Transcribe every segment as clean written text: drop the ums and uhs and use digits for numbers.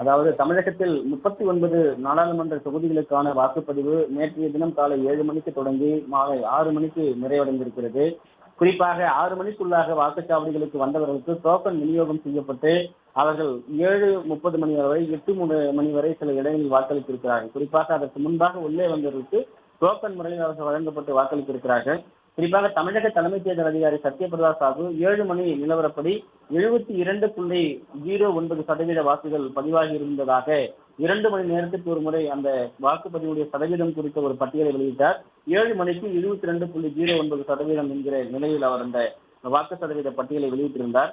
அதாவது தமிழகத்தில் 39 நாடாளுமன்ற தொகுதிகளுக்கான வாக்குப்பதிவு நேற்றைய தினம் காலை 7 மணிக்கு தொடங்கி மாலை 6 மணிக்கு நிறைவடைந்திருக்கிறது. குறிப்பாக 6 மணிக்குள்ளாக வாக்குச்சாவடிகளுக்கு வந்தவர்களுக்கு டோக்கன் விநியோகம் செய்யப்பட்டு அவர்கள் 7:30 மணி வரை 8 மணி வரை சில இடங்களில் வாக்களித்திருக்கிறார்கள். குறிப்பாக அதற்கு முன்பாக உள்ளே வந்தவர்களுக்கு டோக்கன் முறையில் அவர்கள் வழங்கப்பட்டு வாக்களித்திருக்கிறார்கள். குறிப்பாக தமிழக தலைமை தேர்தல் அதிகாரி சத்யபிரதா சாஹூ 7 மணி நிலவரப்படி 72.09% வாக்குகள் பதிவாகி இருந்ததாக 2 மணி நேரத்திற்கு ஒரு முறை அந்த வாக்குப்பதிவுடைய சதவீதம் குறித்த ஒரு பட்டியலை வெளியிட்டார். 7 மணிக்கு 72.09% என்கிற நிலையில் அவர் அந்த வாக்கு சதவீத பட்டியலை வெளியிட்டிருந்தார்.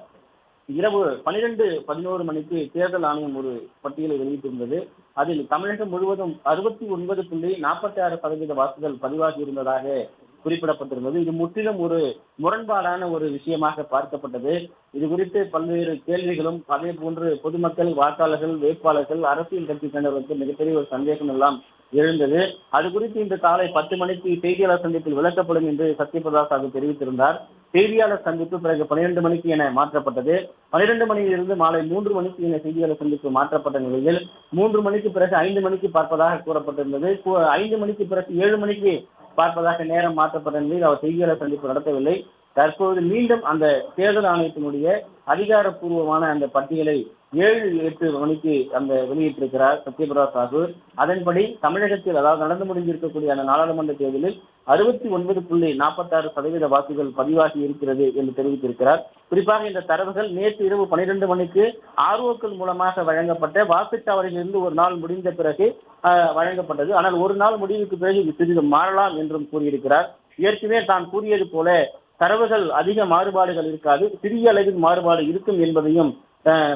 இரவு 12:11 மணிக்கு தேர்தல் ஆணையம் ஒரு பட்டியலை வெளியிட்டிருந்தது. அதில் தமிழகம் முழுவதும் 69.46% வாக்குகள் பதிவாகி இருந்ததாக குறிப்பிடப்பட்டிருந்தது. இது முற்றிலும் ஒரு முரண்பாடான ஒரு விஷயமாக பார்க்கப்பட்டது. இது குறித்து பல்வேறு கேள்விகளும் அதே போன்று பொதுமக்கள், வாக்காளர்கள், வேட்பாளர்கள், அரசியல் கட்சி தலைவர்களுக்கு மிகப்பெரிய ஒரு சந்தேகம் எல்லாம் எழுந்தது. அது குறித்து இன்று காலை 10 மணிக்கு செய்தியாளர் சந்திப்பில் விளக்கப்படும் என்று சத்யபிரதா சாஹூ தெரிவித்திருந்தார். செய்தியாளர் சந்திப்பு பிறகு 12 மணிக்கு என மாற்றப்பட்டது. 12 மணியிலிருந்து மாலை 3 மணிக்கு என செய்தியாளர் சந்திப்பு மாற்றப்பட்ட நிலையில் 3 மணிக்கு பிறகு 5 மணிக்கு பார்ப்பதாக கூறப்பட்டிருந்தது. 5 மணிக்கு பிறகு 7 மணிக்கு பார்ப்பதாக நேரம் மாற்றப்பட்ட நிலையில் அவர் செய்தியாளர் சந்திப்பு நடத்தவில்லை. தற்போது மீண்டும் அந்த தேர்தல் ஆணையத்தினுடைய அதிகாரப்பூர்வமான அந்த பட்டியலை 7-8 மணிக்கு அந்த வெளியிட்டிருக்கிறார் சத்யபிரதா சாஹூ. அதன்படி தமிழகத்தில் அதாவது நடந்து முடிந்திருக்கக்கூடிய அந்த நாடாளுமன்ற தேர்தலில் 69.46% வாக்குகள் பதிவாகி இருக்கிறது என்று தெரிவித்திருக்கிறார். குறிப்பாக இந்த தரவுகள் நேற்று இரவு 12 மணிக்கு ஆர்ஓக்கள் மூலமாக வழங்கப்பட்ட வாக்குச்சாவடியிலிருந்து ஒரு நாள் முடிந்த பிறகு வழங்கப்பட்டது. ஆனால் ஒரு நாள் முடிவுக்கு பிறகு இது சிறிது மாறலாம் என்றும் கூறியிருக்கிறார். ஏற்கனவே தான் கூறியது போல தரவுகள் அதிக மாறுபாடுகள் இருக்காது, சிறிய அளவில் மாறுபாடு இருக்கும் என்பதையும்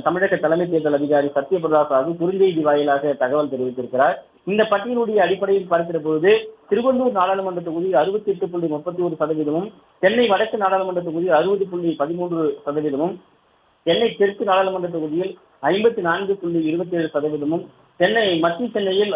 தமிழக தலைமை தேர்தல் அதிகாரி சத்யபிரதா சாஹூ குறுஞ்செய்தி வாயிலாக தகவல் தெரிவித்திருக்கிறார். இந்த பட்டியலுடைய அடிப்படையில் பார்க்கிற போது திருவள்ளூர் நாடாளுமன்ற தொகுதியில் 68.31%, சென்னை வடக்கு நாடாளுமன்ற தொகுதியில் 60.13%, சென்னை தெற்கு நாடாளுமன்ற தொகுதியில் 54.27%, சென்னை மத்திய சென்னையில்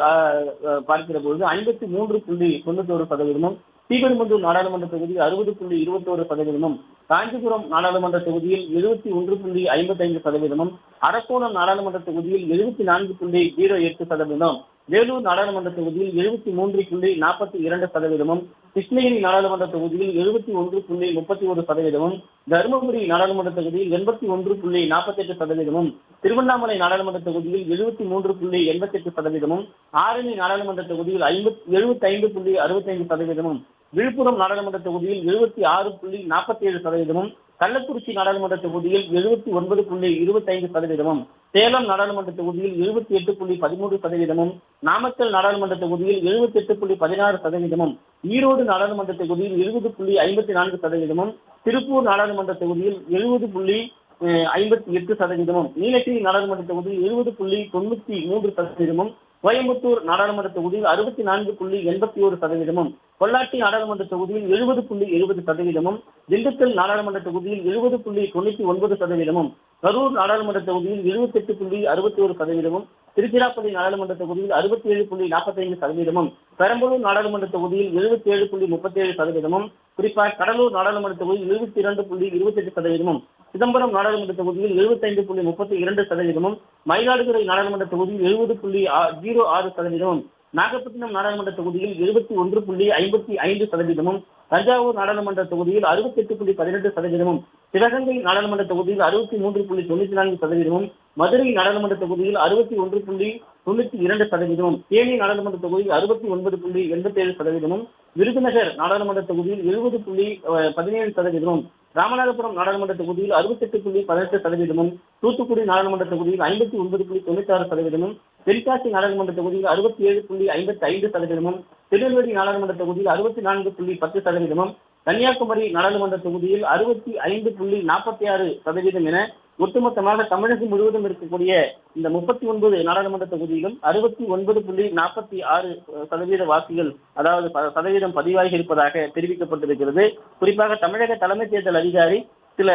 பார்க்கிற போது 53.91%, ஸ்ரீபெரும்புதூர் நாடாளுமன்ற தொகுதியில் 60.21%, காஞ்சிபுரம் நாடாளுமன்ற தொகுதியில் 71.55%, அரக்கோணம் நாடாளுமன்ற தொகுதியில் 74.08%, வேலூர் நாடாளுமன்ற தொகுதியில் 73.42%, கிருஷ்ணகிரி நாடாளுமன்ற தொகுதியில் 71.31%, தருமபுரி நாடாளுமன்ற தொகுதியில் 81.48%, திருவண்ணாமலை நாடாளுமன்ற தொகுதியில் 73.88%, ஆரணி நாடாளுமன்ற தொகுதியில் 75.65%, விழுப்புரம் நாடாளுமன்ற தொகுதியில் 76.47%, கள்ளக்குறிச்சி நாடாளுமன்ற தொகுதியில் 79.25%, சேலம் நாடாளுமன்ற தொகுதியில் 78.13%, நாமக்கல் நாடாளுமன்ற தொகுதியில் 78.16%, ஈரோடு நாடாளுமன்ற தொகுதியில் 70.54%, திருப்பூர் நாடாளுமன்ற தொகுதியில் 70.58%, நீலகிரி நாடாளுமன்ற தொகுதியில் 70.93%, கோயம்புத்தூர் நாடாளுமன்ற தொகுதியில் 64.81%, பொள்ளாச்சி நாடாளுமன்ற தொகுதியில் 70.70%, திண்டுக்கல் நாடாளுமன்ற தொகுதியில் 70.99%, கரூர் நாடாளுமன்ற தொகுதியில் 78.61%, திருச்சிராப்பள்ளி நாடாளுமன்ற தொகுதியில் 67.45%, பெரம்பலூர் நாடாளுமன்ற தொகுதியில் 77.37%, குறிப்பாக கடலூர் நாடாளுமன்ற தொகுதியில் 72.28%, சிதம்பரம் நாடாளுமன்ற தொகுதியில் 75.32%, மயிலாடுதுறை நாடாளுமன்ற தொகுதியில் 70.06%, நாகப்பட்டினம் நாடாளுமன்ற தொகுதியில் 71.55%, தஞ்சாவூர் நாடாளுமன்ற தொகுதியில் 68.18%, சிவகங்கை நாடாளுமன்ற தொகுதியில் 63.94%, மதுரை நாடாளுமன்ற தொகுதியில் 61.92%, தேனி நாடாளுமன்ற தொகுதியில் 69.87%, விருதுநகர் நாடாளுமன்ற தொகுதியில் 70.17%, ராமநாதபுரம் நாடாளுமன்ற தொகுதியில் 68.18%, தூத்துக்குடி நாடாளுமன்ற தொகுதியில் 59.96%, தென்காசி நாடாளுமன்ற தொகுதியில் 67.55%, திருநெல்வேலி நாடாளுமன்ற தொகுதியில் 64.10%, கன்னியாகுமரி நாடாளுமன்ற தொகுதியில் 65.46% என ஒட்டுமொத்தமாக தமிழகம் முழுவதும் இருக்கக்கூடிய இந்த 39 நாடாளுமன்ற தொகுதியிலும் 69.46% வாக்குகள் அதாவது சதவீதம் பதிவாகி இருப்பதாக தெரிவிக்கப்பட்டிருக்கிறது. குறிப்பாக தமிழக தலைமை தேர்தல் அதிகாரி சில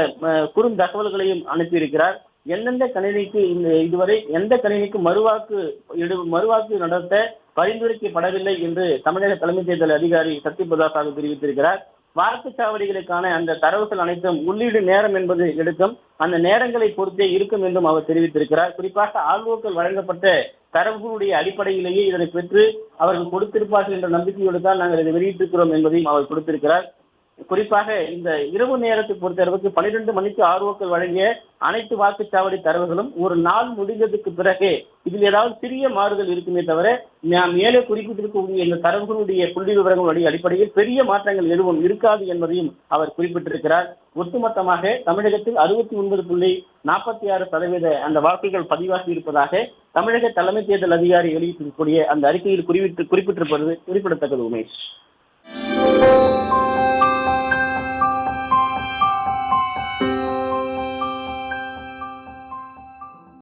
குறுந்தகவல்களையும் அனுப்பியிருக்கிறார். எந்தெந்த கணினிக்கு இதுவரை எந்த கணினிக்கு மறுவாக்கு நடத்த பரிந்துரைக்கப்படவில்லை என்று தமிழக தலைமை தேர்தல் அதிகாரி சத்யபிரதா சாஹூ தெரிவித்திருக்கிறார். வாக்குச்சாவடிகளுக்கான அந்த தரவுகள் அனைத்தும் உள்ளீடு நேரம் என்பது எடுக்கும். அந்த நேரங்களை பொறுத்தே இருக்கும் என்றும் அவர் தெரிவித்திருக்கிறார். குறிப்பாக ஆள்வோக்கள் வழங்கப்பட்ட தரவுகளுடைய அடிப்படையிலேயே இதனை பெற்று அவர்கள் கொடுத்திருப்பார்கள் என்ற நம்பிக்கையோடு தான் நாங்கள் இதை வெளியிட்டிருக்கிறோம் என்பதையும் அவர் கொடுத்திருக்கிறார். குறிப்பாக இந்த இரவு நேரத்தை பொறுத்தளவுக்கு 12 மணிக்கு ஆர்வோக்கள் வழங்கிய அனைத்து வாக்குச்சாவடி தரவுகளும் ஒரு நாள் முடிந்ததுக்கு பிறகு இதில் ஏதாவது சிறிய மாறுதல் இருக்குமே தவிர நாம் மேலே குறிப்பிட்டிருக்கக்கூடிய இந்த தரவுகளுடைய புள்ளி விவரங்களுடைய அடிப்படையில் பெரிய மாற்றங்கள் எதுவும் இருக்காது என்பதையும் அவர் குறிப்பிட்டிருக்கிறார். ஒட்டுமொத்தமாக தமிழகத்தில் 69.46% அந்த வாக்குகள் பதிவாகி இருப்பதாக தமிழக தலைமை தேர்தல் அதிகாரி வெளியிட்டிருக்கக்கூடிய அந்த அறிக்கையில் குறிப்பிட்டிருப்பது குறிப்பிடத்தக்கது. உமேஷ்.